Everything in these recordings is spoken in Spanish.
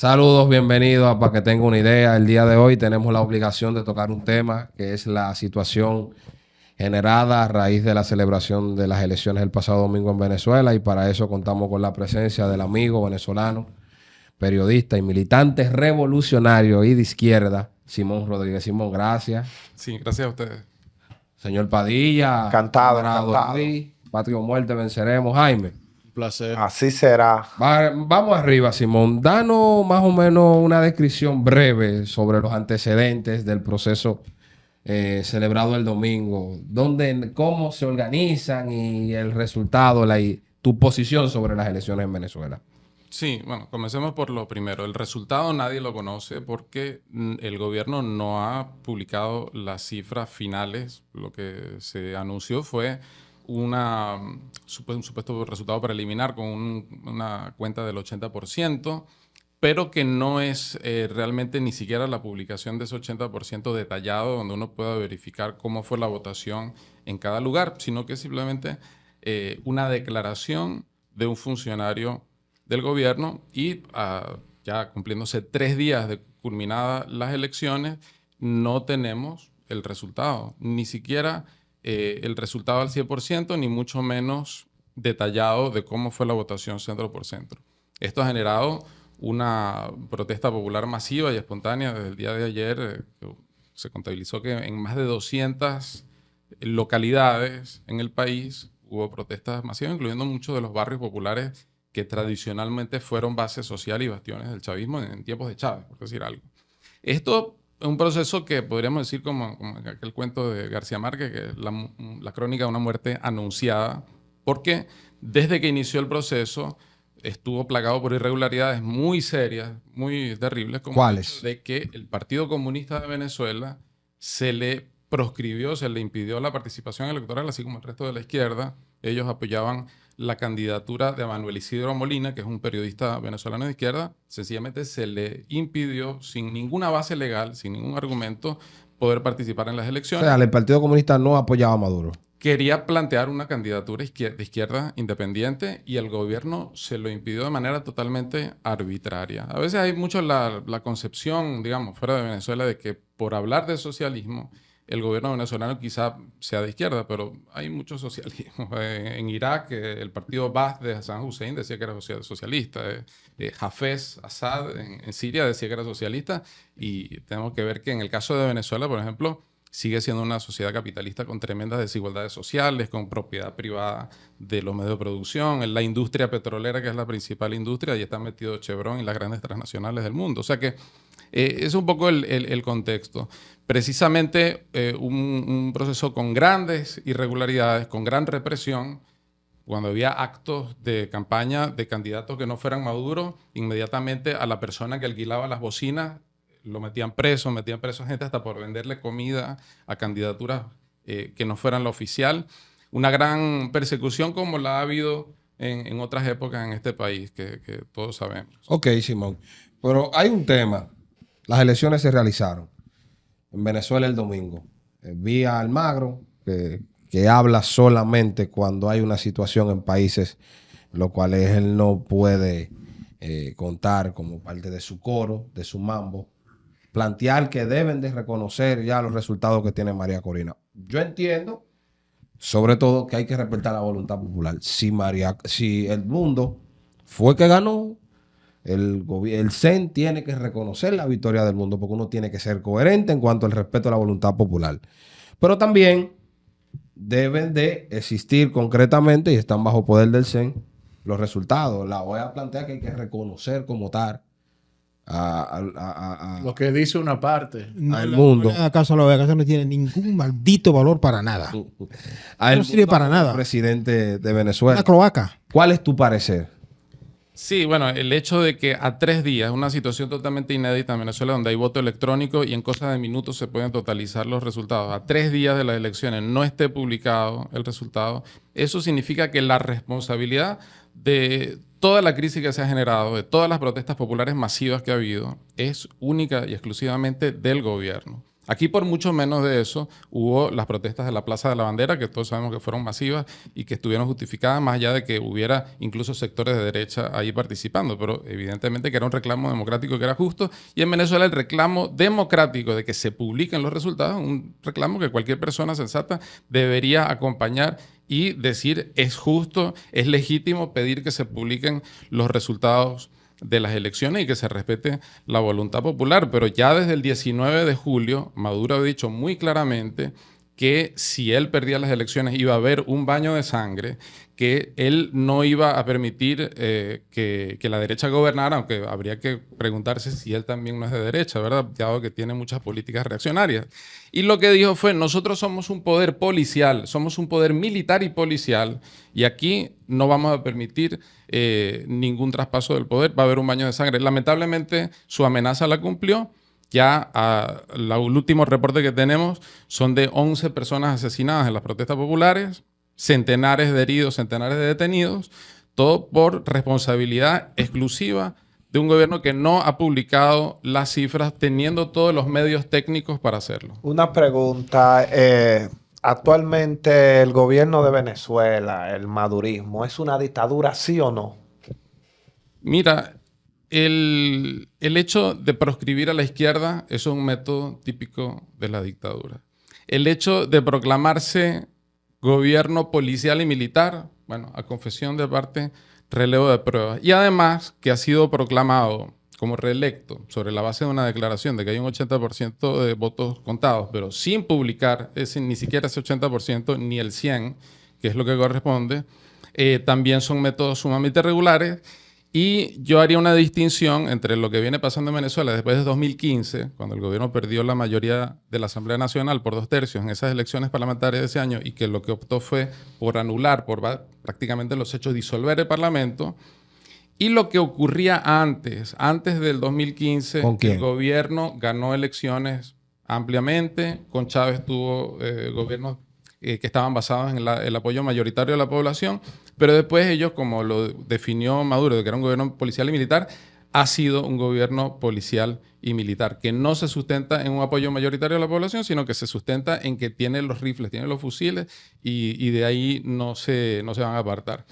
Saludos, bienvenidos a Para que tenga una idea. El día de hoy tenemos la obligación de tocar un tema que es la situación generada a raíz de la celebración de las elecciones el pasado domingo en Venezuela, y para eso contamos con la presencia del amigo venezolano, periodista y militante revolucionario y de izquierda, Simón Rodríguez. Simón, gracias. Sí, gracias a ustedes. Señor Padilla, Encantado. Luis, Patria o Muerte venceremos. Jaime. Un placer. Así será. Vamos arriba, Simón. Danos más o menos una descripción breve sobre los antecedentes del proceso celebrado el domingo. Cómo se organizan y el resultado, tu posición sobre las elecciones en Venezuela. Sí, bueno, comencemos por lo primero. El resultado nadie lo conoce porque el gobierno no ha publicado las cifras finales. Lo que se anunció fue un supuesto resultado preliminar con una cuenta del 80%, pero que no es realmente ni siquiera la publicación de ese 80% detallado, donde uno pueda verificar cómo fue la votación en cada lugar, sino que es simplemente una declaración de un funcionario del gobierno y ya cumpliéndose 3 días de culminadas las elecciones, no tenemos el resultado, ni siquiera el resultado al 100%, ni mucho menos detallado de cómo fue la votación centro por centro. Esto ha generado una protesta popular masiva y espontánea desde el día de ayer. Se contabilizó que en más de 200 localidades en el país hubo protestas masivas, incluyendo muchos de los barrios populares que tradicionalmente fueron base social y bastiones del chavismo en tiempos de Chávez, por decir algo. Esto es un proceso que podríamos decir como aquel cuento de García Márquez, que es la crónica de una muerte anunciada, porque desde que inició el proceso estuvo plagado por irregularidades muy serias, muy terribles, como el hecho de que el Partido Comunista de Venezuela se le proscribió, se le impidió la participación electoral, así como el resto de la izquierda. Ellos apoyaban la candidatura de Manuel Isidro Molina, que es un periodista venezolano de izquierda. Sencillamente se le impidió, sin ninguna base legal, sin ningún argumento, poder participar en las elecciones. O sea, el Partido Comunista no apoyaba a Maduro. Quería plantear una candidatura de izquierda independiente y el gobierno se lo impidió de manera totalmente arbitraria. A veces hay mucho la concepción, digamos, fuera de Venezuela, de que por hablar de socialismo el gobierno venezolano quizá sea de izquierda, pero hay mucho socialismo. En Irak, el partido Baath de Hassan Hussein decía que era socialista. Hafez Assad en Siria decía que era socialista. Y tenemos que ver que en el caso de Venezuela, por ejemplo, sigue siendo una sociedad capitalista con tremendas desigualdades sociales, con propiedad privada de los medios de producción, en la industria petrolera, que es la principal industria, y está metido Chevron y las grandes transnacionales del mundo. O sea que es un poco el contexto. Precisamente un proceso con grandes irregularidades, con gran represión. Cuando había actos de campaña de candidatos que no fueran Maduro, inmediatamente a la persona que alquilaba las bocinas lo metían preso a gente hasta por venderle comida a candidaturas que no fueran la oficial. Una gran persecución como la ha habido en otras épocas en este país, que todos sabemos. Ok, Simón. Pero hay un tema. Las elecciones se realizaron en Venezuela el domingo. Vi a Almagro, que habla solamente cuando hay una situación en países los cuales él no puede contar como parte de su coro, de su mambo. Plantear que deben de reconocer ya los resultados que tiene María Corina. Yo entiendo, sobre todo, que hay que respetar la voluntad popular. Si el mundo fue que ganó, el CEN tiene que reconocer la victoria del mundo, porque uno tiene que ser coherente en cuanto al respeto a la voluntad popular. Pero también deben de existir concretamente, y están bajo poder del CEN, los resultados. La OEA plantea que hay que reconocer como tal lo que dice una parte. Al mundo. ¿Acaso la OEA no tiene ningún maldito valor para nada? No sirve para nada. Presidente de Venezuela. Una cloaca. ¿Cuál es tu parecer? Sí, bueno, el hecho de que a 3 días, una situación totalmente inédita en Venezuela, donde hay voto electrónico y en cosas de minutos se pueden totalizar los resultados, a 3 días de las elecciones no esté publicado el resultado, eso significa que la responsabilidad de toda la crisis que se ha generado, de todas las protestas populares masivas que ha habido, es única y exclusivamente del gobierno. Aquí por mucho menos de eso hubo las protestas de la Plaza de la Bandera, que todos sabemos que fueron masivas y que estuvieron justificadas, más allá de que hubiera incluso sectores de derecha ahí participando, pero evidentemente que era un reclamo democrático que era justo, y en Venezuela el reclamo democrático de que se publiquen los resultados, un reclamo que cualquier persona sensata debería acompañar y decir es justo, es legítimo pedir que se publiquen los resultados de las elecciones y que se respete la voluntad popular. Pero ya desde el 19 de julio, Maduro ha dicho muy claramente que si él perdía las elecciones iba a haber un baño de sangre, que él no iba a permitir que la derecha gobernara, aunque habría que preguntarse si él también no es de derecha, ¿verdad? Dado que tiene muchas políticas reaccionarias. Y lo que dijo fue, nosotros somos un poder policial, somos un poder militar y policial, y aquí no vamos a permitir ningún traspaso del poder, va a haber un baño de sangre. Lamentablemente su amenaza la cumplió. Ya el último reporte que tenemos son de 11 personas asesinadas en las protestas populares, centenares de heridos, centenares de detenidos, todo por responsabilidad exclusiva de un gobierno que no ha publicado las cifras teniendo todos los medios técnicos para hacerlo. Una pregunta. Actualmente el gobierno de Venezuela, el madurismo, ¿es una dictadura, sí o no? Mira, el hecho de proscribir a la izquierda es un método típico de la dictadura. El hecho de proclamarse gobierno policial y militar, bueno, a confesión de parte, relevo de pruebas. Y además que ha sido proclamado como reelecto sobre la base de una declaración de que hay un 80% de votos contados, pero sin publicar ni siquiera ese 80% ni el 100%, que es lo que corresponde, también son métodos sumamente regulares. Y yo haría una distinción entre lo que viene pasando en Venezuela después de 2015, cuando el gobierno perdió la mayoría de la Asamblea Nacional por 2/3 en esas elecciones parlamentarias de ese año y que lo que optó fue por anular, por prácticamente los hechos, disolver el Parlamento, y lo que ocurría antes del 2015, ¿Con quién? el gobierno ganó elecciones ampliamente, con Chávez tuvo gobiernos que estaban basados en el apoyo mayoritario de la población, pero después ellos, como lo definió Maduro, de que era un gobierno policial y militar, ha sido un gobierno policial y militar, que no se sustenta en un apoyo mayoritario de la población, sino que se sustenta en que tiene los rifles, tiene los fusiles, y de ahí no se van a apartar.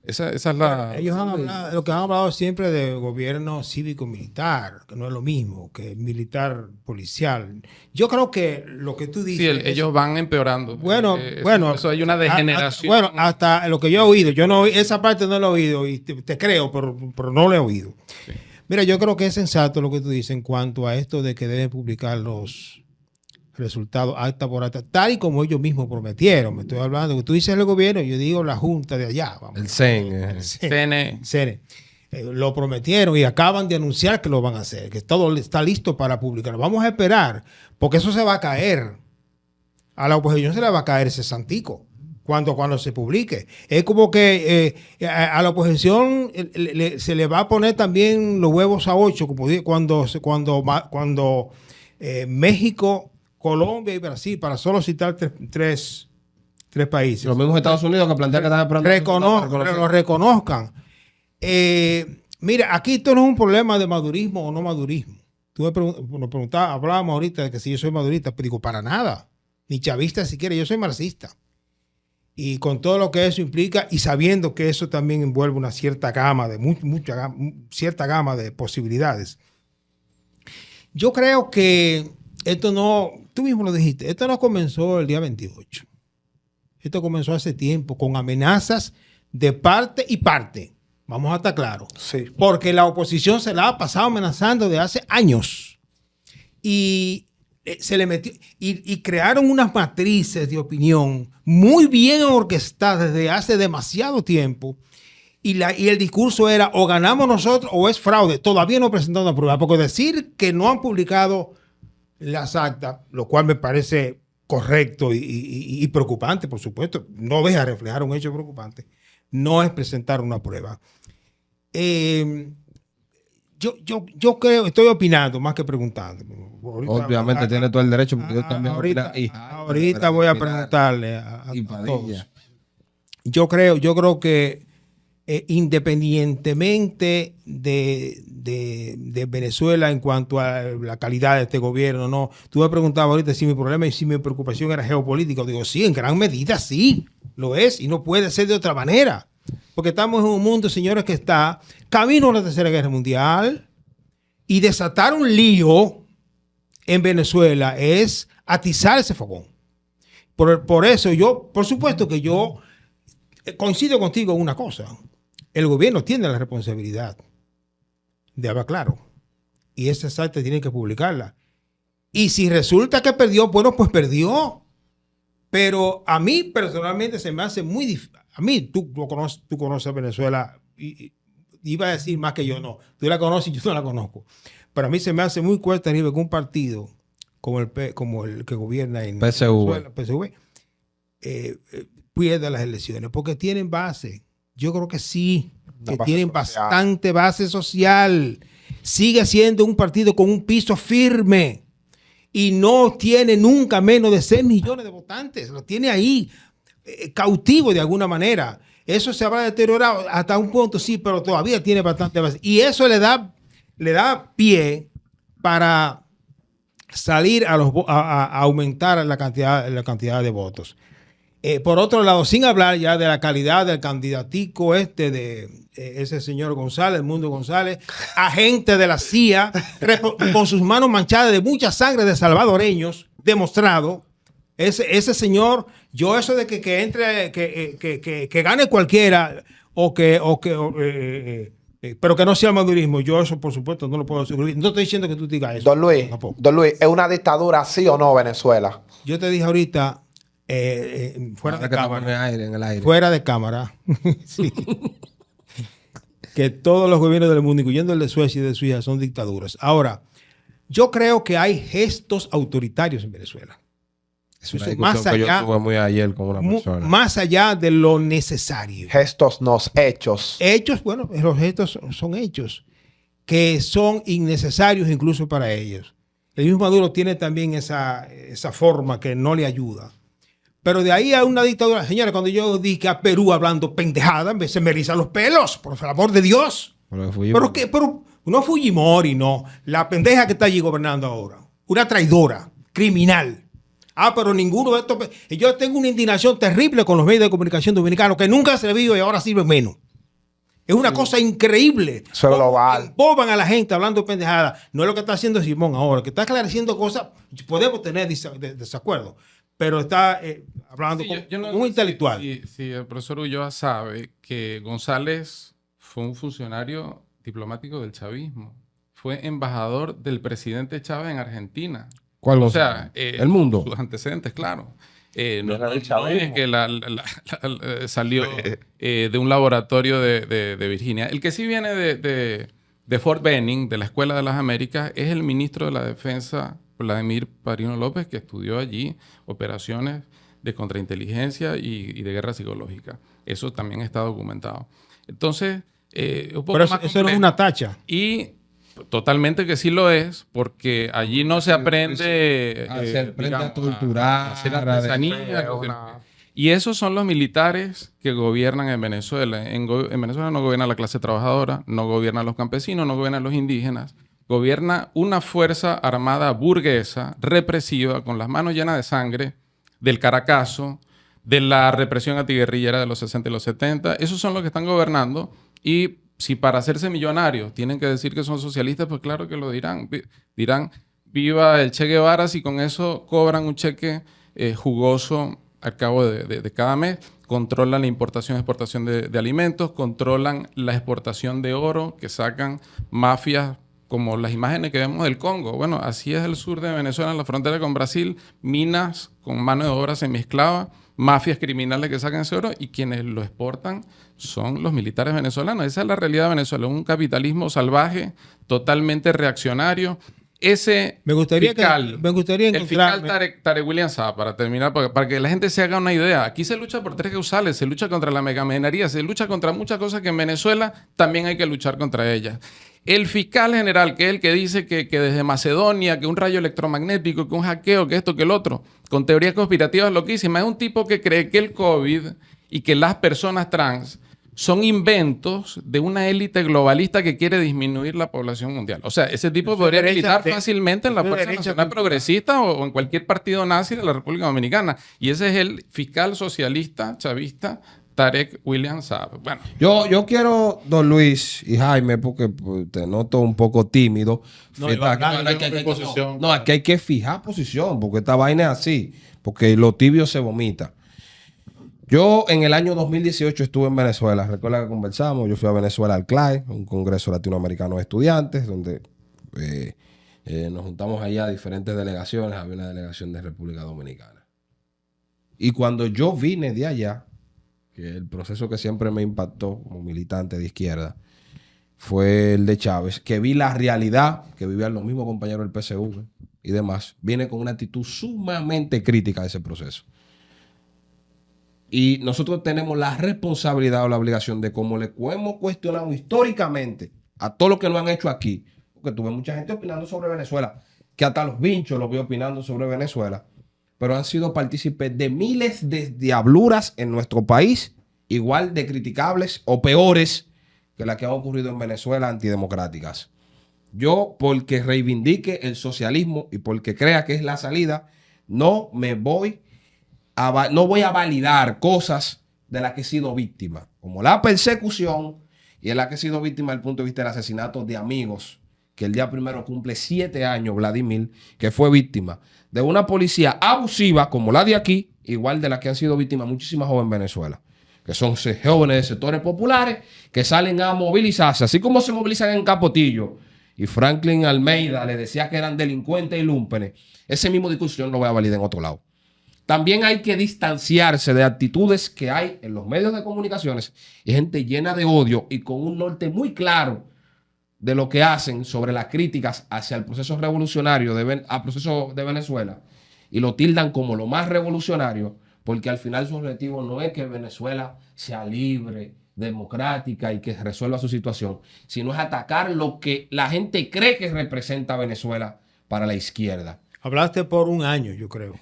Esa es la... Ellos han hablado, lo que han hablado siempre de gobierno cívico-militar, que no es lo mismo que militar policial. Yo creo que lo que tú dices... Sí, ellos van empeorando. Bueno, eso hay una degeneración. Bueno, hasta lo que yo he oído. Yo no, esa parte no la he oído y te creo, pero no la he oído. Sí. Mira, yo creo que es sensato lo que tú dices en cuanto a esto de que deben publicar los resultados acta por acta, tal y como ellos mismos prometieron. Me estoy hablando, que tú dices el gobierno, yo digo la junta de allá. Vamos. El CEN. CNE. Lo prometieron y acaban de anunciar que lo van a hacer, que todo está listo para publicar. Vamos a esperar, porque eso se va a caer. A la oposición se le va a caer ese santico cuando se publique. Es como que a la oposición se le va a poner también los huevos a 8, como cuando México, Colombia y Brasil, para solo citar tres países. Los mismos Estados Unidos que plantean que están esperando lo reconozcan. Mira, aquí esto no es un problema de madurismo o no madurismo. Tú nos preguntabas, hablábamos ahorita de que si yo soy madurista, pero digo, para nada. Ni chavista siquiera, yo soy marxista. Y con todo lo que eso implica y sabiendo que eso también envuelve una cierta gama cierta gama de posibilidades. Yo creo que esto no, tú mismo lo dijiste, esto no comenzó el día 28. Esto comenzó hace tiempo con amenazas de parte y parte. Vamos a estar claros. Sí. Porque la oposición se la ha pasado amenazando de hace años. Y se le metió y crearon unas matrices de opinión muy bien orquestadas desde hace demasiado tiempo. Y el discurso era o ganamos nosotros o es fraude. Todavía no presentaron una prueba. Porque decir que no han publicado las actas, lo cual me parece correcto y preocupante, por supuesto, no deja reflejar un hecho preocupante, no es presentar una prueba. Yo creo, estoy opinando más que preguntando. Obviamente tiene todo el derecho, porque yo también ahorita voy a preguntarle a todos. Yo creo que independientemente de Venezuela en cuanto a la calidad de este gobierno, no. Tú me preguntabas ahorita si mi problema y si mi preocupación era geopolítica. Digo, sí, en gran medida sí, lo es y no puede ser de otra manera. Porque estamos en un mundo, señores, que está camino a la Tercera Guerra Mundial y desatar un lío en Venezuela es atizar ese fogón. Por eso yo, por supuesto que yo coincido contigo en una cosa. El gobierno tiene la responsabilidad de hablar claro. Y esa acta tiene que publicarla. Y si resulta que perdió, bueno, pues perdió. Pero a mí personalmente se me hace muy difícil. A mí, tú conoces Venezuela, y iba a decir más que yo, no. Tú la conoces y yo no la conozco. Pero a mí se me hace muy cuesta arriba que un partido como el que gobierna en Venezuela, PSV, pierda las elecciones. Porque tienen base. Yo creo que sí, que tienen bastante base social. Sigue siendo un partido con un piso firme y no tiene nunca menos de 6 millones de votantes. Lo tiene ahí cautivo de alguna manera. Eso se habrá deteriorado hasta un punto, sí, pero todavía tiene bastante base. Y eso le da pie para salir a aumentar la cantidad de votos. Por otro lado, sin hablar ya de la calidad del candidatico de ese señor González, Edmundo González, agente de la CIA, con sus manos manchadas de mucha sangre de salvadoreños, demostrado. Ese señor, yo eso de que entre, que gane cualquiera pero que no sea el madurismo, yo eso por supuesto no lo puedo asegurar. No estoy diciendo que tú digas eso. Don Luis, ¿es una dictadura sí o no Venezuela? Yo te dije ahorita, fuera de cámara, en el aire. fuera de cámara, sí, que todos los gobiernos del mundo, incluyendo el de Suecia y de Suiza, son dictaduras. Ahora, yo creo que hay gestos autoritarios en Venezuela. Eso es más allá, yo tuve muy ayer con una persona. Más allá de lo necesario. Gestos, no hechos. Hechos, bueno, los gestos son hechos que son innecesarios incluso para ellos. El mismo Maduro tiene también esa forma que no le ayuda. Pero de ahí a una dictadura, señores, cuando yo dije a Perú hablando pendejada, se me erizan los pelos, por el amor de Dios. Pero no Fujimori, no. La pendeja que está allí gobernando ahora. Una traidora, criminal. Pero ninguno de estos... Yo tengo una indignación terrible con los medios de comunicación dominicanos que nunca han servido y ahora sirven menos. Es una cosa increíble. Eso es global. Emboban a la gente hablando pendejada. No es lo que está haciendo Simón ahora, que está esclareciendo cosas. Podemos tener desacuerdo, pero está hablando con un intelectual. Sí, el profesor Ulloa sabe que González fue un funcionario diplomático del chavismo. Fue embajador del presidente Chávez en Argentina. ¿Cuál? O sea, el mundo. Sus antecedentes, claro. No es que salió de un laboratorio de Virginia. El que sí viene de Fort Benning, de la Escuela de las Américas, es el ministro de la Defensa, Vladimir Padrino López, que estudió allí operaciones de contrainteligencia y de guerra psicológica. Eso también está documentado. Entonces, un poco pero más eso no es una tacha. Y totalmente que sí lo es, porque allí no se aprende a torturar, a hacer artesanía. Y esos son los militares que gobiernan en Venezuela. En Venezuela no gobierna la clase trabajadora, no gobiernan los campesinos, no gobiernan los indígenas. Gobierna una fuerza armada burguesa, represiva, con las manos llenas de sangre, del Caracazo, de la represión antiguerrillera de los 60 y los 70. Esos son los que están gobernando. Y si para hacerse millonarios tienen que decir que son socialistas, pues claro que lo dirán. Dirán, viva el Che Guevara, si con eso cobran un cheque jugoso al cabo de cada mes. Controlan la importación y exportación de alimentos, controlan la exportación de oro que sacan mafias como las imágenes que vemos del Congo. Bueno, así es el sur de Venezuela, en la frontera con Brasil, minas con mano de obra semiesclava, mafias criminales que sacan ese oro y quienes lo exportan son los militares venezolanos. Esa es la realidad de Venezuela, un capitalismo salvaje, totalmente reaccionario. Me gustaría fiscal encontrar Tarek William Saab, para terminar, para que la gente se haga una idea. Aquí se lucha por 3 causales, se lucha contra la megaminería, se lucha contra muchas cosas que en Venezuela también hay que luchar contra ellas. El fiscal general, que es el que dice que desde Macedonia, que un rayo electromagnético, que un hackeo, que esto, que el otro, con teorías conspirativas loquísimas, es un tipo que cree que el COVID y que las personas trans son inventos de una élite globalista que quiere disminuir la población mundial. O sea, ese tipo podría militar fácilmente en la Fuerza Nacional Progresista o en cualquier partido nazi de la República Dominicana. Y ese es el fiscal socialista chavista Tarek William Saab. Bueno. Yo quiero, don Luis y Jaime, porque pues, te noto un poco tímido. Aquí hay que fijar posición, porque esta vaina es así, porque lo tibio se vomita. Yo en el año 2018 estuve en Venezuela. Recuerda que conversamos. Yo fui a Venezuela al CLAE, un congreso latinoamericano de estudiantes, donde nos juntamos allá diferentes delegaciones. Había una delegación de República Dominicana. Y cuando yo vine de allá, que el proceso que siempre me impactó como militante de izquierda fue el de Chávez, que vi la realidad que vivían los mismos compañeros del PSV y demás, vine con una actitud sumamente crítica de ese proceso. Y nosotros tenemos la responsabilidad o la obligación de, como le hemos cuestionado históricamente a todo lo que nos han hecho aquí, porque tuve mucha gente opinando sobre Venezuela, que hasta los vinchos los vi opinando sobre Venezuela, pero han sido partícipes de miles de diabluras en nuestro país, igual de criticables o peores que las que han ocurrido en Venezuela, antidemocráticas. Yo, porque reivindique el socialismo y porque crea que es la salida, no voy a validar cosas de las que he sido víctima, como la persecución y de la que he sido víctima desde el punto de vista del asesinato de amigos, que el día primero cumple 7 años, Vladimir, que fue víctima de una policía abusiva como la de aquí, igual de la que han sido víctimas muchísimas jóvenes en Venezuela, que son jóvenes de sectores populares que salen a movilizarse, así como se movilizan en Capotillo, y Franklin Almeida le decía que eran delincuentes y lúmpenes. Ese mismo discurso yo no lo voy a validar en otro lado. También hay que distanciarse de actitudes que hay en los medios de comunicaciones y gente llena de odio y con un norte muy claro de lo que hacen sobre las críticas hacia el proceso revolucionario al proceso de Venezuela, y lo tildan como lo más revolucionario, porque al final su objetivo no es que Venezuela sea libre, democrática y que resuelva su situación, sino es atacar lo que la gente cree que representa a Venezuela para la izquierda. Hablaste por un año, yo creo.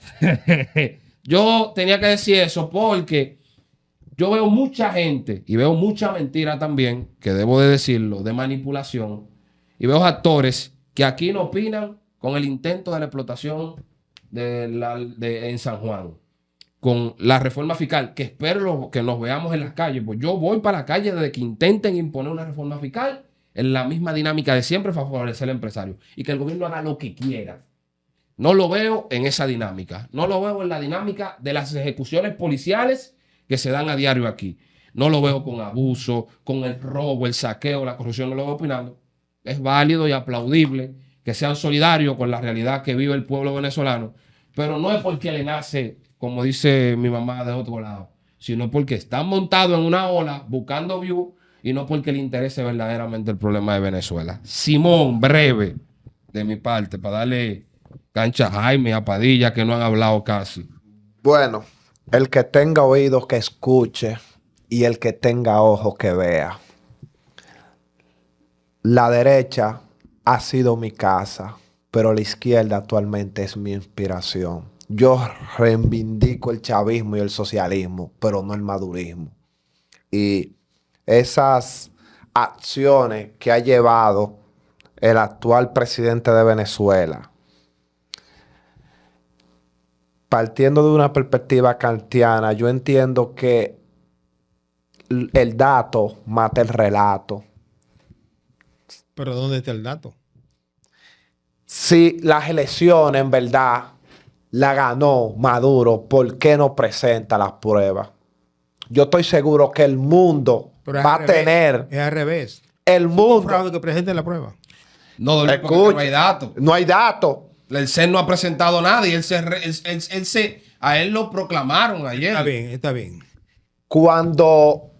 Yo tenía que decir eso porque yo veo mucha gente y veo mucha mentira también, que debo de decirlo, de manipulación, y veo actores que aquí no opinan con el intento de la explotación en San Juan, con la reforma fiscal, que espero que nos veamos en las calles. Pues yo voy para la calle desde que intenten imponer una reforma fiscal en la misma dinámica de siempre, favorecer al empresario y que el gobierno haga lo que quiera. No lo veo en esa dinámica. No lo veo en la dinámica de las ejecuciones policiales que se dan a diario aquí. No lo veo con abuso, con el robo, el saqueo, la corrupción. No lo veo opinando. Es válido y aplaudible que sean solidarios con la realidad que vive el pueblo venezolano. Pero no es porque le nace, como dice mi mamá, de otro lado, sino porque están montados en una ola buscando view y no porque le interese verdaderamente el problema de Venezuela. Simón, breve de mi parte, para darle cancha a Jaime y a Padilla, que no han hablado casi. Bueno, el que tenga oídos que escuche y el que tenga ojos que vea. La derecha ha sido mi casa, pero la izquierda actualmente es mi inspiración. Yo reivindico el chavismo y el socialismo, pero no el madurismo. Y esas acciones que ha llevado el actual presidente de Venezuela, partiendo de una perspectiva kantiana, yo entiendo que el dato mata el relato. ¿Pero dónde está el dato? Si las elecciones en verdad la ganó Maduro, ¿por qué no presenta las pruebas? Yo estoy seguro que el mundo va a tener... Es al revés. El mundo... Un fraude que presente la prueba. No, no hay datos. No hay datos. El CEN no ha presentado nada y a él lo proclamaron ayer. Está bien, está bien. Cuando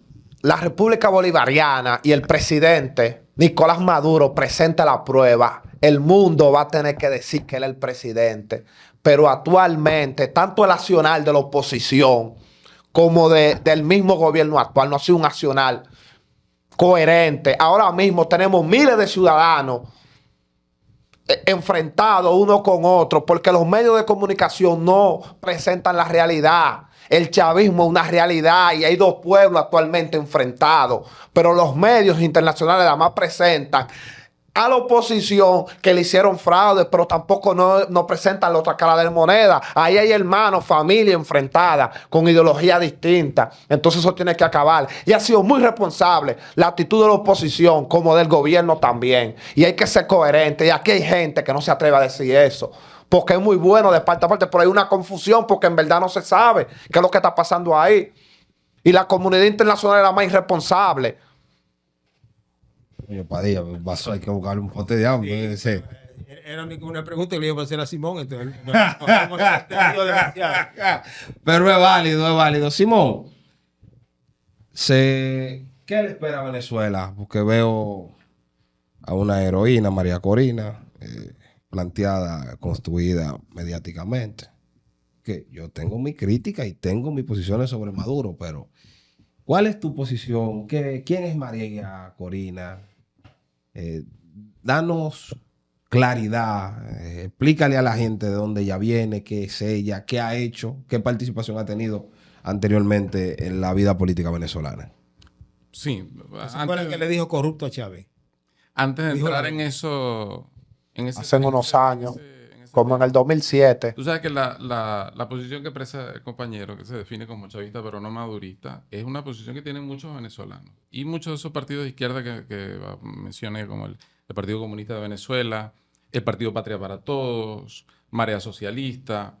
la República Bolivariana y el presidente Nicolás Maduro presenta la prueba, el mundo va a tener que decir que él es el presidente. Pero actualmente, tanto el accionar de la oposición como del mismo gobierno actual no ha sido un accionar coherente. Ahora mismo tenemos miles de ciudadanos enfrentados uno con otro porque los medios de comunicación no presentan la realidad. El chavismo es una realidad y hay dos pueblos actualmente enfrentados, pero los medios internacionales además presentan a la oposición que le hicieron fraude, pero tampoco no presentan la otra cara de la moneda. Ahí hay hermanos, familia enfrentada con ideología distinta. Entonces eso tiene que acabar. Y ha sido muy responsable la actitud de la oposición como del gobierno también. Y hay que ser coherente. Y aquí hay gente que no se atreve a decir eso. Porque es muy bueno de parte a parte, pero hay una confusión porque en verdad no se sabe qué es lo que está pasando ahí. Y la comunidad internacional era más irresponsable. Oye, Padilla, hay que buscarle un pote de agua. Sí. Era una pregunta que le iba a hacer a Simón, entonces no hemos entendido demasiado. Pero es válido, es válido. Simón, ¿qué le espera a Venezuela? Porque veo a una heroína, María Corina, planteada, construida mediáticamente. Que yo tengo mi crítica y tengo mis posiciones sobre Maduro, pero ¿cuál es tu posición? ¿Quién es María Corina? Danos claridad, explícale a la gente de dónde ella viene, qué es ella, qué ha hecho, qué participación ha tenido anteriormente en la vida política venezolana. Sí, ¿Se acuerdan que le dijo corrupto a Chávez? antes de Dijo entrar la- en eso, Hace unos años, como en el 2007. Tú sabes que la posición que expresa el compañero, que se define como chavista pero no madurista, es una posición que tienen muchos venezolanos. Y muchos de esos partidos de izquierda que mencioné, como el Partido Comunista de Venezuela, el Partido Patria para Todos, Marea Socialista,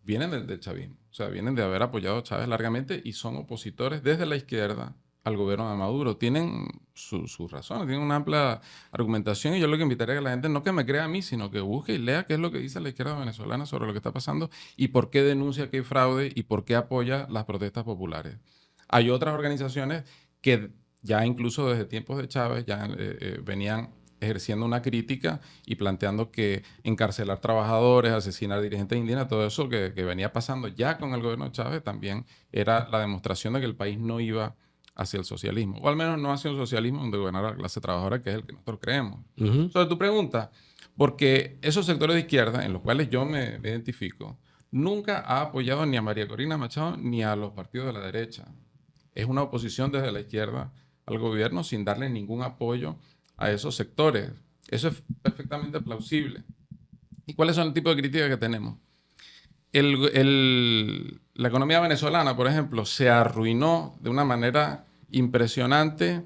vienen del chavismo. O sea, vienen de haber apoyado a Chávez largamente y son opositores desde la izquierda al gobierno de Maduro. Tienen sus razones, tienen una amplia argumentación y yo lo que invitaría a que la gente no que me crea a mí, sino que busque y lea qué es lo que dice la izquierda venezolana sobre lo que está pasando y por qué denuncia que hay fraude y por qué apoya las protestas populares. Hay otras organizaciones que ya incluso desde tiempos de Chávez ya venían ejerciendo una crítica y planteando que encarcelar trabajadores, asesinar dirigentes indígenas, todo eso que venía pasando ya con el gobierno de Chávez también era la demostración de que el país no iba hacia el socialismo, o al menos no hacia un socialismo donde gobernara la clase trabajadora, que es el que nosotros creemos. Sobre tu pregunta, porque esos sectores de izquierda, en los cuales yo me identifico, nunca ha apoyado ni a María Corina Machado ni a los partidos de la derecha. Es una oposición desde la izquierda al gobierno sin darle ningún apoyo a esos sectores. Eso es perfectamente plausible. ¿Y cuáles son el tipo de críticas que tenemos? La economía venezolana, por ejemplo, se arruinó de una manera impresionante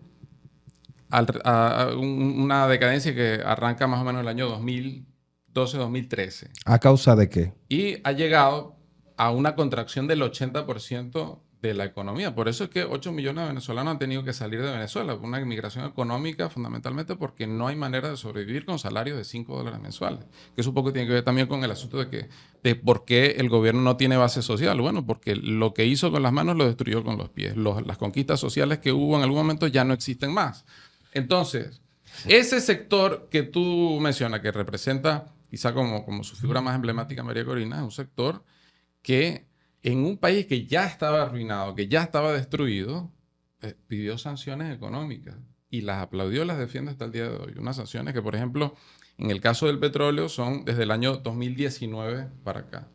a una decadencia que arranca más o menos el año 2012-2013. ¿A causa de qué? Y ha llegado a una contracción del 80% de la economía. Por eso es que 8 millones de venezolanos han tenido que salir de Venezuela, una inmigración económica fundamentalmente porque no hay manera de sobrevivir con salarios de $5 mensuales. Que eso un poco tiene que ver también con el asunto de por qué el gobierno no tiene base social. Bueno, porque lo que hizo con las manos lo destruyó con los pies. Las conquistas sociales que hubo en algún momento ya no existen más. Entonces, ese sector que tú mencionas, que representa quizá como su figura más emblemática María Corina, es un sector que en un país que ya estaba arruinado, que ya estaba destruido, pidió sanciones económicas y las aplaudió, las defiende hasta el día de hoy. Unas sanciones que, por ejemplo, en el caso del petróleo son desde el año 2019 para acá.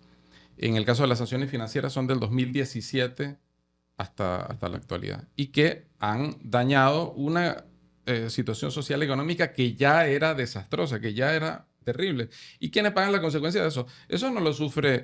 En el caso de las sanciones financieras son del 2017 hasta la actualidad y que han dañado una situación social y económica que ya era desastrosa, que ya era terrible. ¿Y quiénes pagan la consecuencia de eso? Eso no lo sufren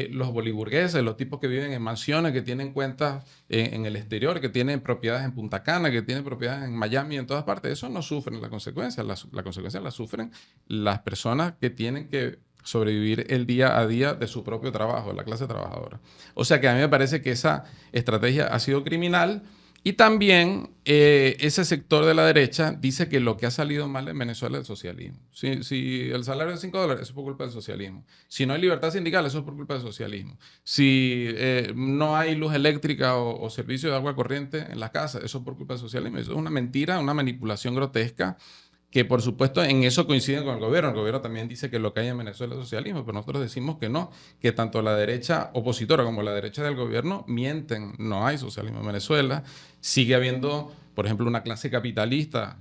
los boliburgueses, los tipos que viven en mansiones, que tienen cuentas en el exterior, que tienen propiedades en Punta Cana, que tienen propiedades en Miami, en todas partes. Eso no sufren la consecuencia. La consecuencia la sufren las personas que tienen que sobrevivir el día a día de su propio trabajo, la clase trabajadora. O sea que a mí me parece que esa estrategia ha sido criminal. Y también ese sector de la derecha dice que lo que ha salido mal en Venezuela es el socialismo. Si el salario es $5, eso es por culpa del socialismo. Si no hay libertad sindical, eso es por culpa del socialismo. Si no hay luz eléctrica o servicio de agua corriente en las casas, eso es por culpa del socialismo. Eso es una mentira, una manipulación grotesca que por supuesto en eso coinciden con el gobierno. El gobierno también dice que lo que hay en Venezuela es socialismo, pero nosotros decimos que no, que tanto la derecha opositora como la derecha del gobierno mienten. No hay socialismo en Venezuela. Sigue habiendo, por ejemplo, una clase capitalista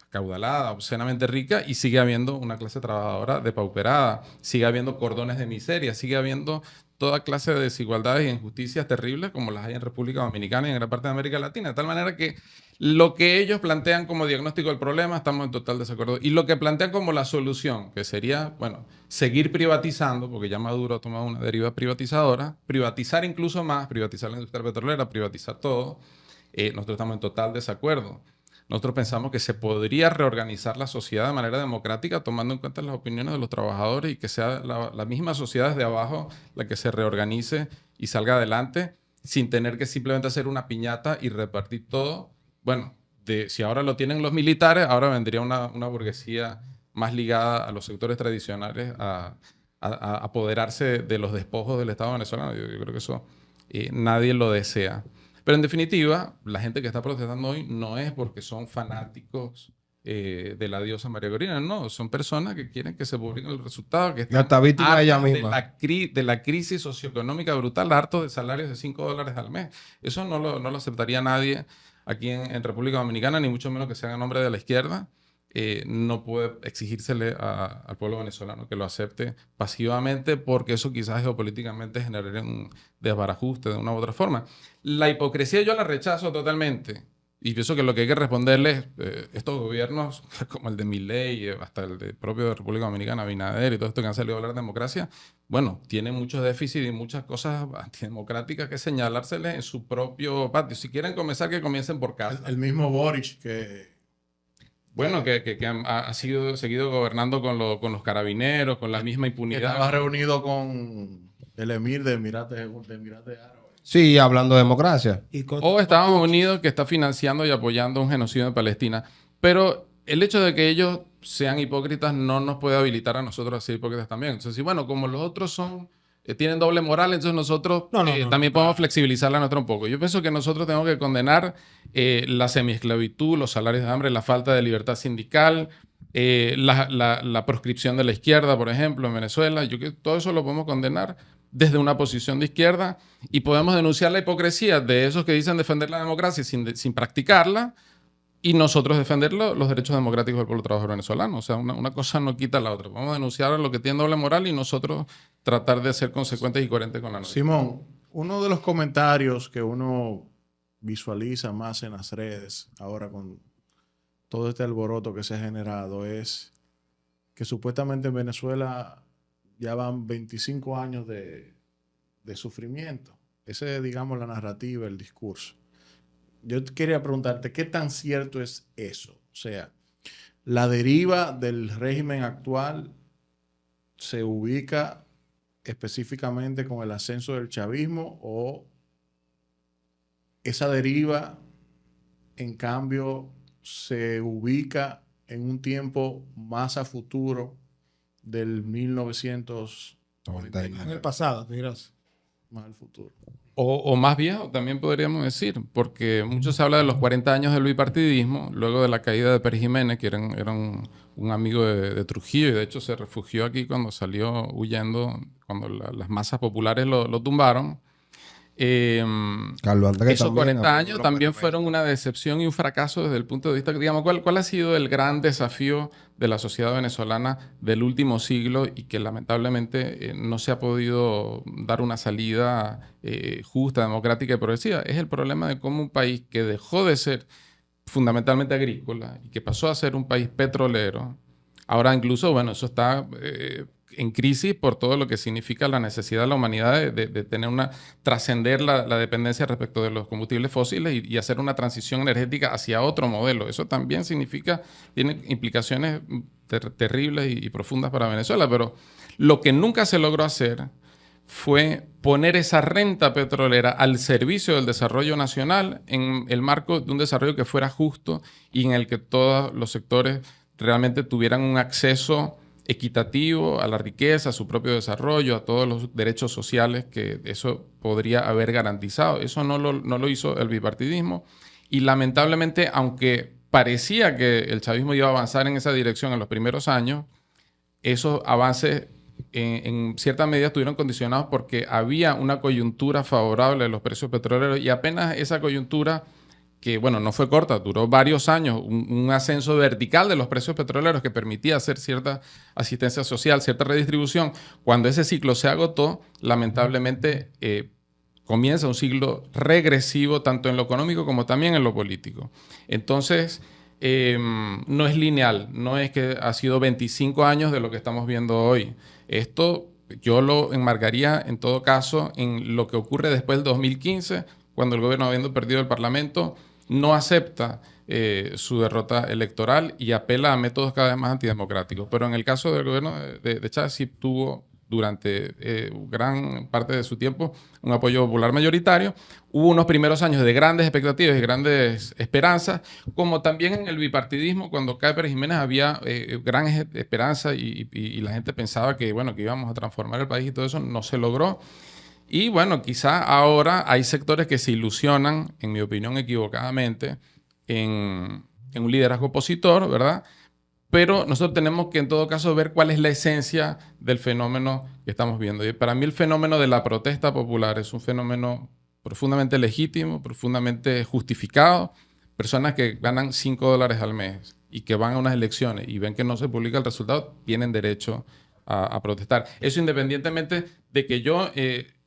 acaudalada, obscenamente rica, y sigue habiendo una clase trabajadora depauperada. Sigue habiendo cordones de miseria, sigue habiendo toda clase de desigualdades e injusticias terribles como las hay en República Dominicana y en gran parte de América Latina. De tal manera que lo que ellos plantean como diagnóstico del problema estamos en total desacuerdo. Y lo que plantean como la solución, que sería, bueno, seguir privatizando, porque ya Maduro ha tomado una deriva privatizadora, privatizar incluso más, privatizar la industria petrolera, privatizar todo, nosotros estamos en total desacuerdo. Nosotros pensamos que se podría reorganizar la sociedad de manera democrática tomando en cuenta las opiniones de los trabajadores y que sea la misma sociedad desde abajo la que se reorganice y salga adelante sin tener que simplemente hacer una piñata y repartir todo. Bueno, si ahora lo tienen los militares, ahora vendría una burguesía más ligada a los sectores tradicionales a apoderarse de los despojos del Estado venezolano. Yo creo que eso nadie lo desea. Pero en definitiva, la gente que está protestando hoy no es porque son fanáticos de la diosa María Corina, no, son personas que quieren que se publique el resultado, que están hasta víctima de ella misma. de la crisis socioeconómica brutal, hartos de salarios de $5 al mes. Eso no lo aceptaría nadie aquí en República Dominicana, ni mucho menos que se haga en nombre de la izquierda. No puede exigírsele al pueblo venezolano que lo acepte pasivamente porque eso quizás geopolíticamente generaría un desbarajuste de una u otra forma. La hipocresía yo la rechazo totalmente y pienso que lo que hay que responderles estos gobiernos como el de Milei, hasta el de propio de República Dominicana, Abinader y todo esto que han salido a hablar de democracia, bueno, tiene muchos déficits y muchas cosas antidemocráticas que señalárseles en su propio patio. Si quieren comenzar, que comiencen por casa. El mismo Boric que... Bueno, que ha seguido gobernando con los carabineros, con la misma impunidad. Estaba reunido con el emir de Emirates Árabes. Sí, hablando de democracia. O Estados Unidos, que está financiando y apoyando un genocidio en Palestina. Pero el hecho de que ellos sean hipócritas no nos puede habilitar a nosotros a ser hipócritas también. Entonces, sí, bueno, como los otros tienen doble moral, entonces nosotros también podemos flexibilizar la nuestra un poco. Yo pienso que nosotros tenemos que condenar la semiesclavitud, los salarios de hambre, la falta de libertad sindical, la proscripción de la izquierda, por ejemplo, en Venezuela. Todo eso lo podemos condenar desde una posición de izquierda y podemos denunciar la hipocresía de esos que dicen defender la democracia sin practicarla y nosotros defender los derechos democráticos del pueblo trabajador venezolano. O sea, una cosa no quita la otra. Vamos a denunciar a lo que tiene doble moral y nosotros tratar de ser consecuentes y coherentes con la norma. Simón, uno de los comentarios que uno visualiza más en las redes ahora con todo este alboroto que se ha generado es que supuestamente en Venezuela ya van 25 años de sufrimiento. Esa es, digamos, la narrativa, el discurso. Yo quería preguntarte, ¿qué tan cierto es eso? O sea, la deriva del régimen actual se ubica específicamente con el ascenso del chavismo o esa deriva, en cambio, se ubica en un tiempo más a futuro del 1990. En el pasado, tú dirás. Más al futuro. O más viejo, también podríamos decir, porque mucho se habla de los 40 años del bipartidismo, luego de la caída de Pérez Jiménez, que era un amigo de Trujillo, y de hecho se refugió aquí cuando salió huyendo, cuando las masas populares lo tumbaron. Carlos Andrés esos también, 40 años también fueron una decepción y un fracaso desde el punto de vista, digamos, ¿cuál ha sido el gran desafío de la sociedad venezolana del último siglo y que lamentablemente no se ha podido dar una salida justa, democrática y progresiva? Es el problema de cómo un país que dejó de ser fundamentalmente agrícola y que pasó a ser un país petrolero, ahora incluso, bueno, eso está en crisis por todo lo que significa la necesidad de la humanidad de tener trascender la dependencia respecto de los combustibles fósiles y hacer una transición energética hacia otro modelo. Eso también tiene implicaciones terribles y profundas para Venezuela, pero lo que nunca se logró hacer fue poner esa renta petrolera al servicio del desarrollo nacional en el marco de un desarrollo que fuera justo y en el que todos los sectores realmente tuvieran un acceso equitativo a la riqueza, a su propio desarrollo, a todos los derechos sociales que eso podría haber garantizado. Eso no lo hizo el bipartidismo y lamentablemente, aunque parecía que el chavismo iba a avanzar en esa dirección en los primeros años, esos avances en cierta medida estuvieron condicionados porque había una coyuntura favorable a los precios petroleros y apenas esa coyuntura que, bueno, no fue corta, duró varios años, un ascenso vertical de los precios petroleros que permitía hacer cierta asistencia social, cierta redistribución. Cuando ese ciclo se agotó, lamentablemente comienza un ciclo regresivo tanto en lo económico como también en lo político. Entonces, no es lineal, no es que ha sido 25 años de lo que estamos viendo hoy. Esto yo lo enmarcaría en todo caso en lo que ocurre después del 2015, cuando el gobierno, habiendo perdido el Parlamento, no acepta su derrota electoral y apela a métodos cada vez más antidemocráticos. Pero en el caso del gobierno de Chávez sí tuvo durante gran parte de su tiempo un apoyo popular mayoritario. Hubo unos primeros años de grandes expectativas y grandes esperanzas, como también en el bipartidismo, cuando cae Pérez Jiménez había gran esperanza y la gente pensaba que, bueno, que íbamos a transformar el país y todo eso no se logró. Y bueno, quizá ahora hay sectores que se ilusionan, en mi opinión equivocadamente, en un liderazgo opositor, ¿verdad? Pero nosotros tenemos que en todo caso ver cuál es la esencia del fenómeno que estamos viendo. Y para mí el fenómeno de la protesta popular es un fenómeno profundamente legítimo, profundamente justificado. Personas que ganan $5 al mes y que van a unas elecciones y ven que no se publica el resultado, tienen derecho a protestar. Eso independientemente de que yo,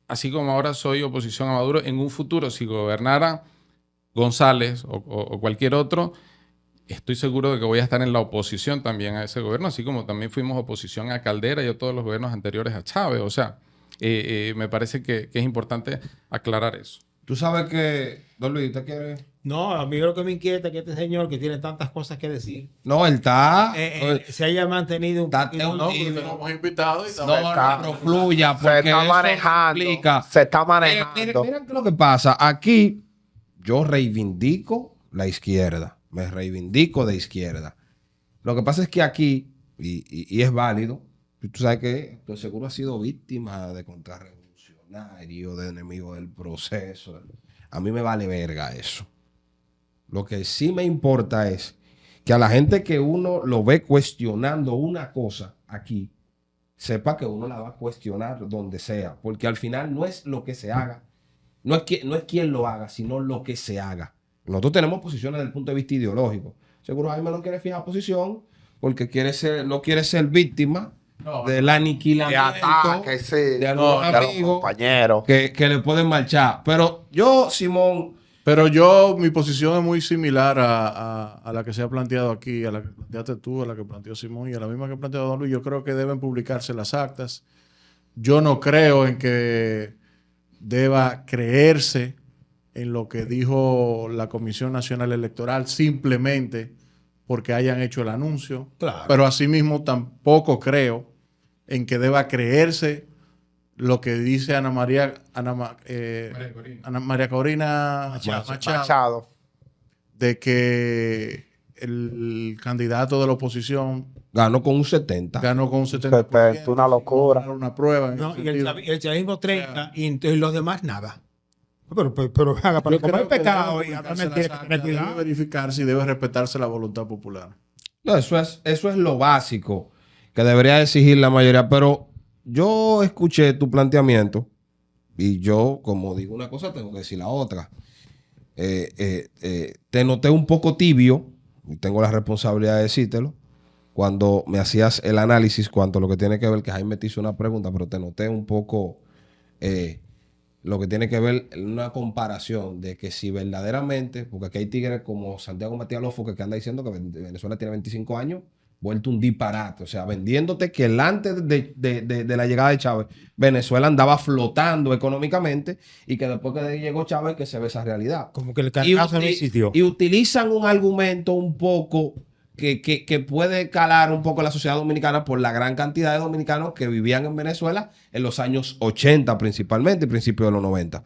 así como ahora soy oposición a Maduro, en un futuro si gobernara González o cualquier otro, estoy seguro de que voy a estar en la oposición también a ese gobierno, así como también fuimos oposición a Caldera y a todos los gobiernos anteriores a Chávez. O sea, me parece que es importante aclarar eso. Tú sabes que, don Luis, ¿usted quiere? No, a mí lo que me inquieta es que este señor que tiene tantas cosas que decir No, él está... se haya mantenido un Está poquito. No, porque tenemos invitados y estamos... no fluya, Se porque está eso manejando. implica... Se está manejando. Miren qué es lo que pasa. Aquí yo reivindico la izquierda. Me reivindico de izquierda. Lo que pasa es que aquí, y es válido, tú sabes que el seguro ha sido víctima de contrarrevolucionario, de enemigo del proceso. A mí me vale verga eso. Lo que sí me importa es que a la gente que uno lo ve cuestionando una cosa aquí, sepa que uno la va a cuestionar donde sea. Porque al final no es lo que se haga, no es quien lo haga, sino lo que se haga. Nosotros tenemos posiciones desde el punto de vista ideológico. Seguro Jaime no quiere fijar posición porque no quiere ser víctima del aniquilamiento ataque, sí, de algunos de los amigos compañeros. que le pueden marchar. Pero yo, Simón... Pero mi posición es muy similar a la que se ha planteado aquí, a la que planteaste tú, a la que planteó Simón y a la misma que ha planteado Don Luis. Yo creo que deben publicarse las actas. Yo no creo en que deba creerse en lo que dijo la Comisión Nacional Electoral simplemente porque hayan hecho el anuncio. Claro. Pero asimismo tampoco creo en que deba creerse lo que dice Ana María Corina Machado. de que el candidato de la oposición Ganó con un 70. ganó con un 70%. 70, una locura. Una prueba. en No, ese y el sentido. chavismo 30 y los demás nada. Pero haga para Yo comer creo que pecado debe y hablar publicarse mentiras, las que tener actas, debe cuidado. verificarse y debe respetarse la voluntad popular. No, eso es lo básico que debería exigir la mayoría. Pero yo escuché tu planteamiento y yo, como digo una cosa, tengo que decir la otra. Te noté un poco tibio, y tengo la responsabilidad de decírtelo, cuando me hacías el análisis cuanto a lo que tiene que ver, que Jaime te hizo una pregunta, pero te noté un poco lo que tiene que ver en una comparación de que si verdaderamente, porque aquí hay tigres como Santiago Matías Lofo que anda diciendo que Venezuela tiene 25 años, vuelto un disparate, o sea, vendiéndote que antes de la llegada de Chávez, Venezuela andaba flotando económicamente y que después que llegó Chávez que se ve esa realidad. Como que el cargazo no existió. Y utilizan un argumento un poco que puede calar un poco la sociedad dominicana por la gran cantidad de dominicanos que vivían en Venezuela en los años 80 principalmente y principios de los 90.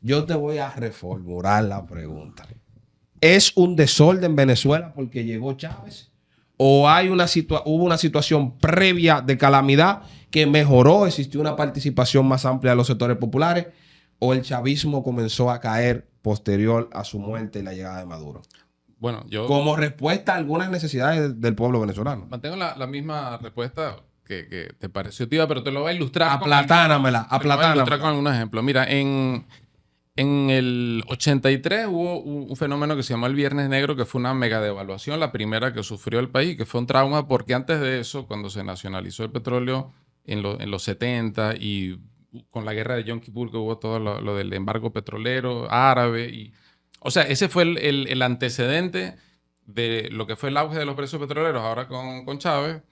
Yo te voy a reformular la pregunta. ¿Es un desorden en Venezuela porque llegó Chávez? ¿O hubo una situación previa de calamidad que mejoró, existió una participación más amplia de los sectores populares? ¿O el chavismo comenzó a caer posterior a su muerte y la llegada de Maduro? Bueno, yo Como respuesta a algunas necesidades del pueblo venezolano. mantengo la misma respuesta que te pareció tibia, pero te lo voy a ilustrar. Aplatánamela, Te lo voy a ilustrar aplatánamela. con algunos ejemplos. Mira, en En el 83 hubo un fenómeno que se llamó el Viernes Negro, que fue una mega devaluación, la primera que sufrió el país, que fue un trauma porque antes de eso, cuando se nacionalizó el petróleo en los 70 y con la guerra de Yom Kippur, que hubo todo lo del embargo petrolero árabe. O sea, ese fue el antecedente de lo que fue el auge de los precios petroleros ahora con Chávez.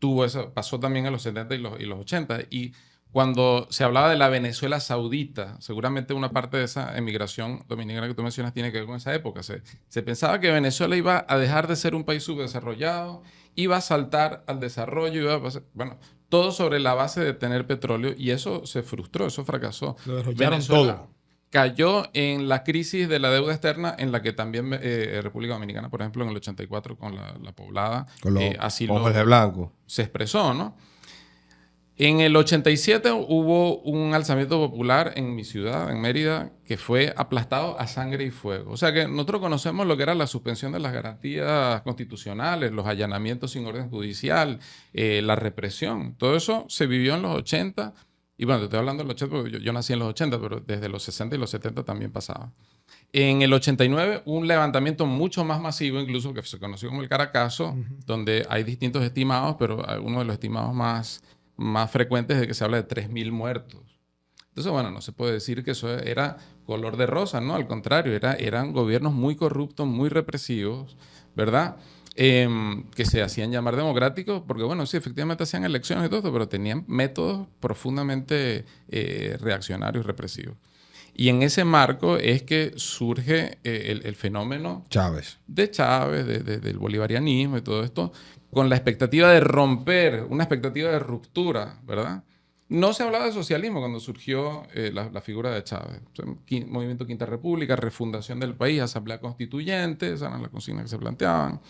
Tuvo eso, pasó también en los 70 y los 80. Y cuando se hablaba de la Venezuela Saudita, seguramente una parte de esa emigración dominicana que tú mencionas tiene que ver con esa época. Se pensaba que Venezuela iba a dejar de ser un país subdesarrollado, iba a saltar al desarrollo, iba a pasar, bueno, todo sobre la base de tener petróleo, y eso se frustró, eso fracasó. Lo derrocharon Venezuela todo. cayó en la crisis de la deuda externa, en la que también República Dominicana, por ejemplo, en el 84 con la poblada, así con Jorge Blanco. se expresó, ¿no? En el 87 hubo un alzamiento popular en mi ciudad, en Mérida, que fue aplastado a sangre y fuego. O sea que nosotros conocemos lo que era la suspensión de las garantías constitucionales, los allanamientos sin orden judicial, la represión. Todo eso se vivió en los 80. Y bueno, te estoy hablando de los 80 porque yo nací en los 80, pero desde los 60 y los 70 también pasaba. En el 89, un levantamiento mucho más masivo, incluso que se conoció como el Caracazo, donde hay distintos estimados, pero uno de los estimados más frecuentes es de que se habla de 3.000 muertos. Entonces, bueno, no se puede decir que eso era color de rosa, ¿no? Al contrario, eran gobiernos muy corruptos, muy represivos, ¿verdad? Que se hacían llamar democráticos, porque bueno, sí, efectivamente hacían elecciones y todo esto, pero tenían métodos profundamente reaccionarios y represivos. Y en ese marco es que surge el fenómeno Chávez. De Chávez, del bolivarianismo y todo esto, con la expectativa de romper, una expectativa de ruptura, ¿verdad? No se hablaba de socialismo cuando surgió la figura de Chávez. O sea, Movimiento Quinta República, refundación del país, asamblea constituyente, esas eran las consignas que se planteaban.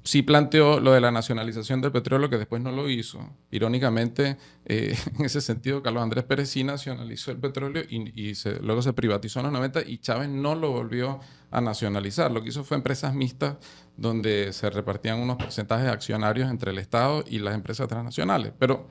Sí planteó lo de la nacionalización del petróleo, que después no lo hizo. Irónicamente, en ese sentido, Carlos Andrés Pérez sí nacionalizó el petróleo y luego se privatizó en los 90 y Chávez no lo volvió a nacionalizar. Lo que hizo fue empresas mixtas donde se repartían unos porcentajes accionarios entre el Estado y las empresas transnacionales. Pero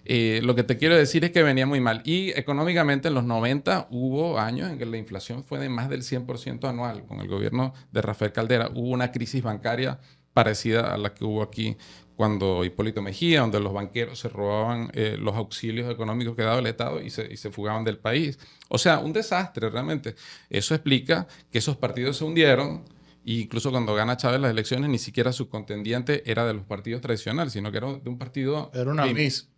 lo que te quiero decir es que venía muy mal. Y económicamente en los 90 hubo años en que la inflación fue de más del 100% anual. Con el gobierno de Rafael Caldera hubo una crisis bancaria parecida a la que hubo aquí cuando Hipólito Mejía, donde los banqueros se robaban los auxilios económicos que daba el Estado y se fugaban del país. O sea, un desastre realmente. Eso explica que esos partidos se hundieron. E incluso cuando gana Chávez las elecciones, ni siquiera su contendiente era de los partidos tradicionales, sino que era de un partido... Era una Miss.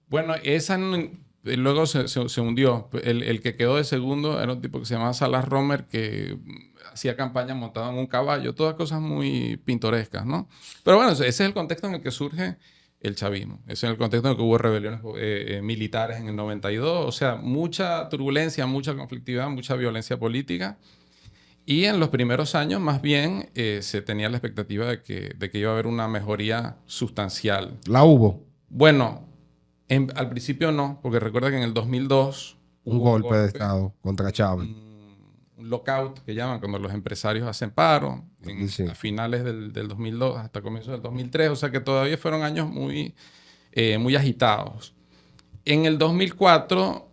Bueno, esa luego se hundió. El que quedó de segundo era un tipo que se llamaba Salas Romer, que hacía campaña montado en un caballo, todas cosas muy pintorescas, ¿no? Pero bueno, ese es el contexto en el que surge el chavismo. Ese es el contexto en el que hubo rebeliones militares en el 92, o sea, mucha turbulencia, mucha conflictividad, mucha violencia política. Y en los primeros años, más bien, se tenía la expectativa de que iba a haber una mejoría sustancial. ¿La hubo? Bueno, al principio no, porque recuerda que en el 2002 Un golpe de Estado contra Chávez. Un lockout que llaman cuando los empresarios hacen paro, Sí. a finales del 2002 hasta comienzos del 2003, o sea que todavía fueron años muy agitados. En el 2004,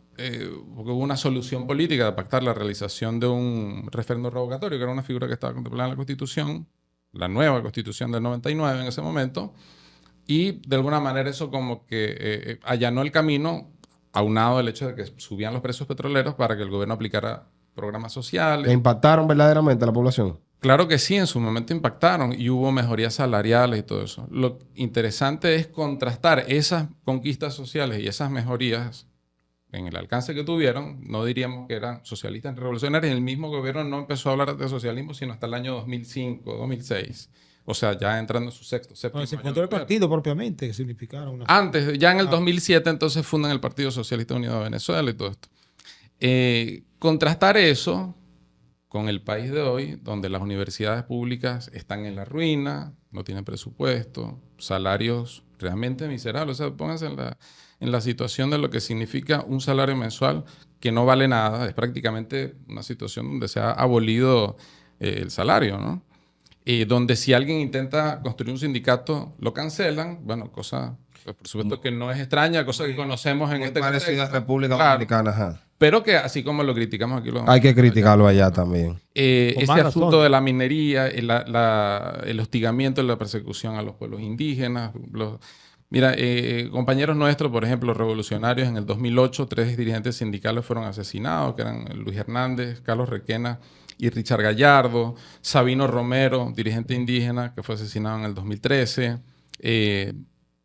porque hubo una solución política de pactar la realización de un referéndum revocatorio, que era una figura que estaba contemplada en la Constitución, la nueva Constitución del 99 en ese momento, y de alguna manera eso como que allanó el camino, aunado el hecho de que subían los precios petroleros para que el gobierno aplicara programas sociales. ¿Que impactaron verdaderamente a la población? Claro que sí, en su momento impactaron y hubo mejorías salariales y todo eso. Lo interesante es contrastar esas conquistas sociales y esas mejorías en el alcance que tuvieron. No diríamos que eran socialistas ni revolucionarios. El mismo gobierno no empezó a hablar de socialismo sino hasta el año 2005, 2006. O sea, ya entrando en su sexto, séptimo Bueno, se año encontró de el gobierno. partido propiamente, que significaron una... Antes, ya en el 2007, entonces fundan el Partido Socialista Unido de Venezuela y todo esto. Contrastar eso con el país de hoy, donde las universidades públicas están en la ruina, no tienen presupuesto, salarios realmente miserables. O sea, pónganse en la situación de lo que significa un salario mensual que no vale nada. Es prácticamente una situación donde se ha abolido el salario, ¿no? Donde si alguien intenta construir un sindicato, lo cancelan. Bueno, cosa, pues, por supuesto que no es extraña, cosa que conocemos en este Parecida a contexto. República Claro. Dominicana, ajá. pero que así como lo criticamos aquí... Hay que criticarlo allá también. Este más asunto razón. de la minería, el hostigamiento y la persecución a los pueblos indígenas. Mira, compañeros nuestros, por ejemplo, revolucionarios, en el 2008, 3 dirigentes sindicales fueron asesinados, que eran Luis Hernández, Carlos Requena y Richard Gallardo. Sabino Romero, dirigente indígena, que fue asesinado en el 2013.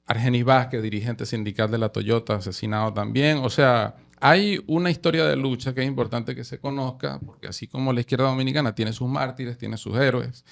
Argenis Vázquez, dirigente sindical de la Toyota, asesinado también. O sea, hay una historia de lucha que es importante que se conozca, porque así como la izquierda dominicana tiene sus mártires, tiene sus héroes,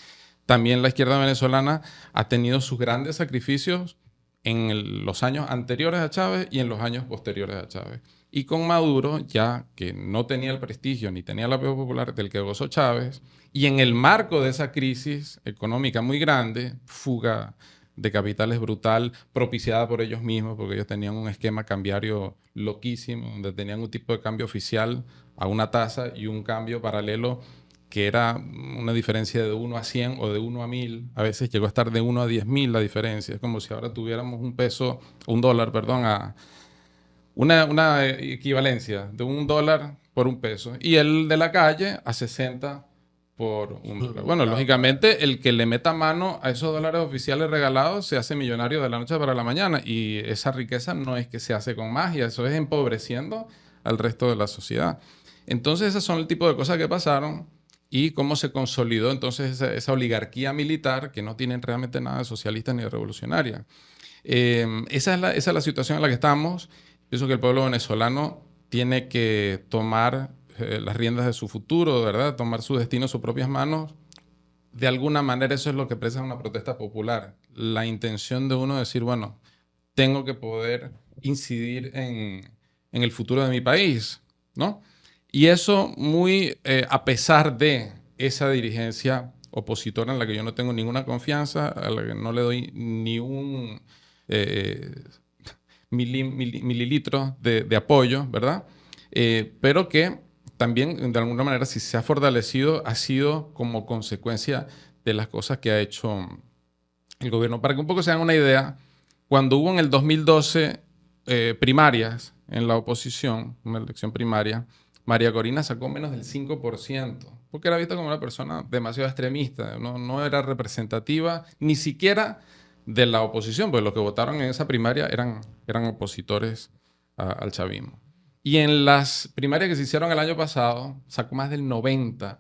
también la izquierda venezolana ha tenido sus grandes sacrificios en los años anteriores a Chávez y en los años posteriores a Chávez. Y con Maduro, ya que no tenía el prestigio ni tenía el apoyo popular del que gozó Chávez, y en el marco de esa crisis económica muy grande, fuga de capitales brutal, propiciada por ellos mismos, porque ellos tenían un esquema cambiario loquísimo, donde tenían un tipo de cambio oficial a una tasa y un cambio paralelo que era una diferencia de 1 a 100 o de 1 a 1000. A veces llegó a estar de 1 a 10.000 la diferencia. Es como si ahora tuviéramos un dólar, perdón, a una equivalencia de $1 por $1. Y el de la calle a 60 por $1. Bueno, lógicamente, el que le meta mano a esos dólares oficiales regalados se hace millonario de la noche para la mañana. Y esa riqueza no es que se hace con magia, eso es empobreciendo al resto de la sociedad. Entonces, esas son el tipo de cosas que pasaron y cómo se consolidó entonces esa oligarquía militar que no tienen realmente nada de socialista ni de revolucionaria. Esa es la situación en la que estamos. Pienso que el pueblo venezolano tiene que tomar las riendas de su futuro, ¿verdad? Tomar su destino en sus propias manos. De alguna manera eso es lo que expresa una protesta popular. La intención de uno decir, bueno, tengo que poder incidir en el futuro de mi país, ¿no? Y eso muy a pesar de esa dirigencia opositora en la que yo no tengo ninguna confianza, a la que no le doy ni un mililitro de apoyo, ¿verdad? Pero que también, de alguna manera, si se ha fortalecido, ha sido como consecuencia de las cosas que ha hecho el gobierno. Para que un poco se hagan una idea, cuando hubo en el 2012 primarias en la oposición, una elección primaria, María Corina sacó menos del 5%, porque era vista como una persona demasiado extremista, no era representativa ni siquiera de la oposición, porque los que votaron en esa primaria eran opositores al chavismo. Y en las primarias que se hicieron el año pasado, sacó más del 90%.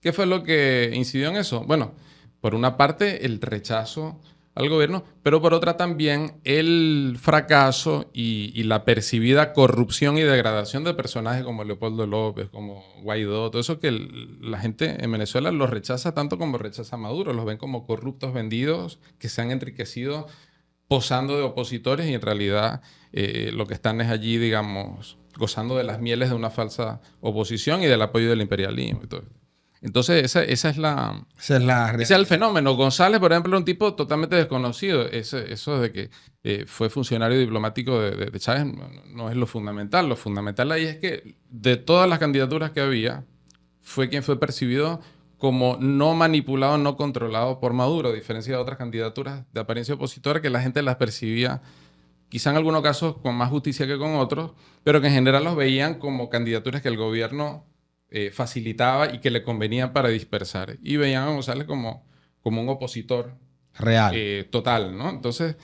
¿Qué fue lo que incidió en eso? Bueno, por una parte, el rechazo al gobierno, pero por otra también el fracaso y la percibida corrupción y degradación de personajes como Leopoldo López, como Guaidó, todo eso que la gente en Venezuela los rechaza tanto como rechaza a Maduro, los ven como corruptos vendidos que se han enriquecido posando de opositores y en realidad lo que están es allí, digamos, gozando de las mieles de una falsa oposición y del apoyo del imperialismo y todo. Entonces, ese es el fenómeno. González, por ejemplo, era un tipo totalmente desconocido. Eso de que fue funcionario diplomático de Chávez no es lo fundamental. Lo fundamental ahí es que de todas las candidaturas que había, fue quien fue percibido como no manipulado, no controlado por Maduro, a diferencia de otras candidaturas de apariencia opositora que la gente las percibía, quizá en algunos casos con más justicia que con otros, pero que en general los veían como candidaturas que el gobierno facilitaba y que le convenían para dispersar. Y veían a González como un opositor real. Total, ¿no? Entonces,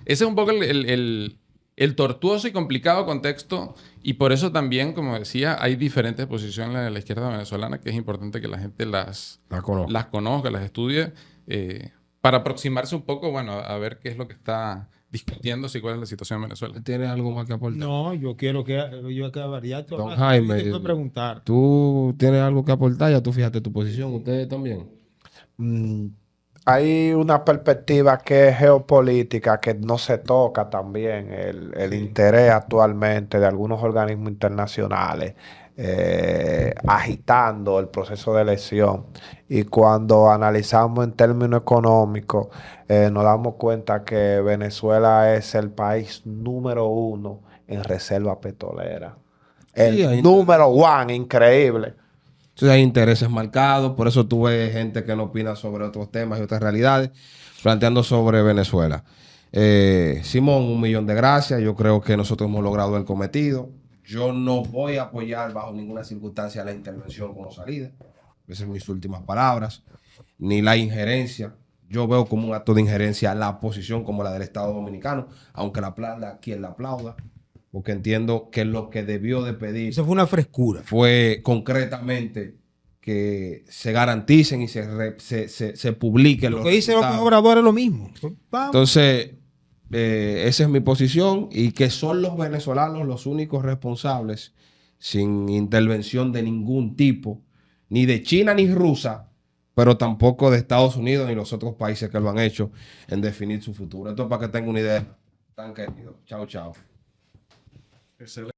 ese es un poco el tortuoso y complicado contexto y por eso también, como decía, hay diferentes posiciones en la izquierda venezolana que es importante que la gente las conozca, las estudie, para aproximarse un poco, bueno, a ver qué es lo que está discutiendo, si cuál es la situación en Venezuela. ¿Tienes algo más que aportar? No, yo quiero que variar. Don Jaime, te puedo preguntar. ¿tú tienes algo que aportar? Ya tú fíjate tu posición. ¿Ustedes también? Hay una perspectiva que es geopolítica, que no se toca también, el interés actualmente de algunos organismos internacionales agitando el proceso de elección. Y cuando analizamos en términos económicos, nos damos cuenta que Venezuela es el país número 1 en reserva petrolera. El número 1, increíble. Entonces hay intereses marcados, por eso tú ves gente que no opina sobre otros temas y otras realidades, planteando sobre Venezuela. Simón, 1.000.000 de gracias. Yo creo que nosotros hemos logrado el cometido. Yo no voy a apoyar bajo ninguna circunstancia la intervención como salida. Esas son mis últimas palabras. Ni la injerencia. Yo veo como un acto de injerencia la posición como la del Estado Dominicano, aunque la aplauda quien la aplauda, porque entiendo que lo que debió de pedir Eso fue una frescura. fue concretamente que se garanticen y se publiquen Lo los que dice López resultados. Obrador es lo mismo. Vamos. Entonces, esa es mi posición y que son los venezolanos los únicos responsables, sin intervención de ningún tipo, ni de China ni rusa, pero tampoco de Estados Unidos ni los otros países que lo han hecho en definir su futuro. Esto es para que tengan una idea tan querido. Chao, chao. Excelente.